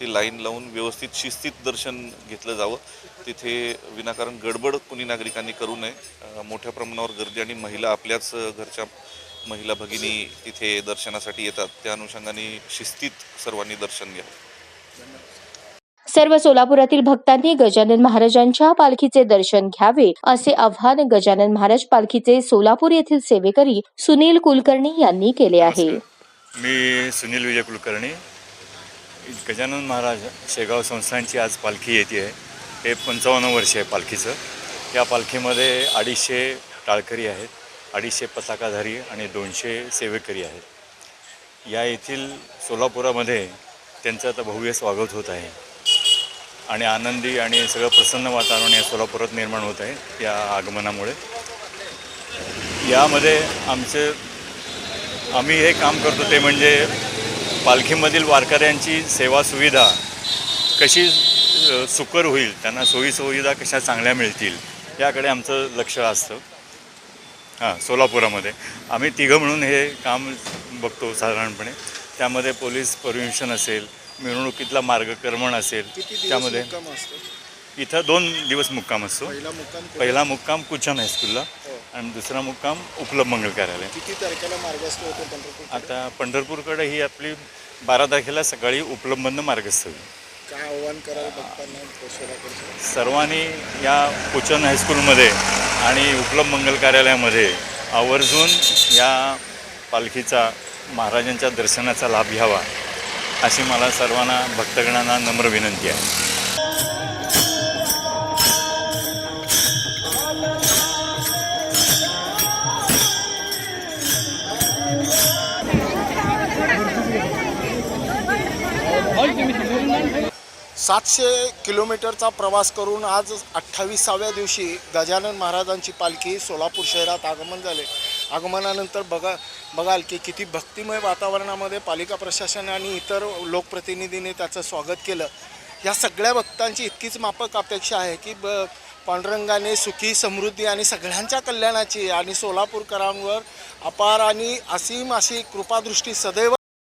ती लाईन लावून व्यवस्थित शिस्तीत दर्शन घेतलं जावं. तिथे विनाकारण गडबड कुणी नागरिकांनी करू नये. मोठ्या प्रमाणावर गर्दी आणि महिला आपल्याच घरच्या महिला भगिनी तिथे दर्शनासाठी येतात, त्या अनुषंगाने शिस्तीत सर्वांनी दर्शन घ्यावं. सर्व सोलापुरातील भक्तांनी गजानन महाराजांच्या पालखीचे दर्शन घ्यावे असे आवाहन गजानन महाराज पालखीचे सोलापूर येथील सेवेकरी सुनील कुलकर्णी यांनी केले आहे. मी सुनील विजय कुलकर्णी. गजानन महाराज शेगाव संस्थानची आज पालखी येते आहे. हे 55 वर्ष आहे पालखीचं. या पालखीमध्ये 250 टाळकरी आहेत, 250 पताकाधारी आणि 200 सेवेकरी आहेत. या येथील सोलापुरामध्ये त्यांचं आता भव्य स्वागत होत आहे आणि आनंदी आणि सगळं प्रसन्न वातावरण या सोलापुरात निर्माण होत आहे या आगमनामुळे. यामध्ये आम्ही हे काम करतो ते म्हणजे पालखीमधील वारकऱ्यांची सेवा सुविधा कशी सुकर होईल, त्यांना सोयीसुविधा कशा चांगल्या मिळतील याकडे आमचं लक्ष असतं. सोलापुरामध्ये आम्ही तिघं म्हणून हे काम बघतो साधारणपणे. त्यामध्ये पोलीस परमिशन असेल, मिरवणुकीतला मार्गक्रमण असेल, त्यामध्ये इथं 2 दिवस मुक्काम असतो. पहिला मुक्काम कुचन हायस्कूलला आणि दुसरा मुक्काम उपलब्ध मंगल कार्यालय. किती तारखेला मार्गस्थ होतो पंढरपूर? आता पंढरपूरकडे ही आपली 12 तारखेला सकाळी उपलब्ध मार्गस्थ होईल. काय आव्हान करायला बघताना सर्वांनी या कुचन हायस्कूलमध्ये आणि उपलब्ध मंगल कार्यालयामध्ये आवर्जून या पालखीचा महाराजांच्या दर्शनाचा लाभ घ्यावा अशी मला सर्वांना भक्तगणांना नम्र विनंती आहे. सातशे किलोमीटरचा प्रवास करून आज 28व्या दिवशी गजानन महाराजांची पालखी सोलापूर शहरात आगमन झाले. आगमनानंतर बघाल की किती भक्तिमय वातावरणामध्ये पालिका प्रशासन आणि इतर लोकप्रतिनिधींनी त्याचं स्वागत केलं. या सगळ्या भक्तांची इतकीच माफक अपेक्षा आहे की पांडुरंगाने सुखी समृद्धी आणि सगळ्यांच्या कल्याणाची आणि सोलापूरकरांवर अपार आणि असीम अशी कृपादृष्टी सदैव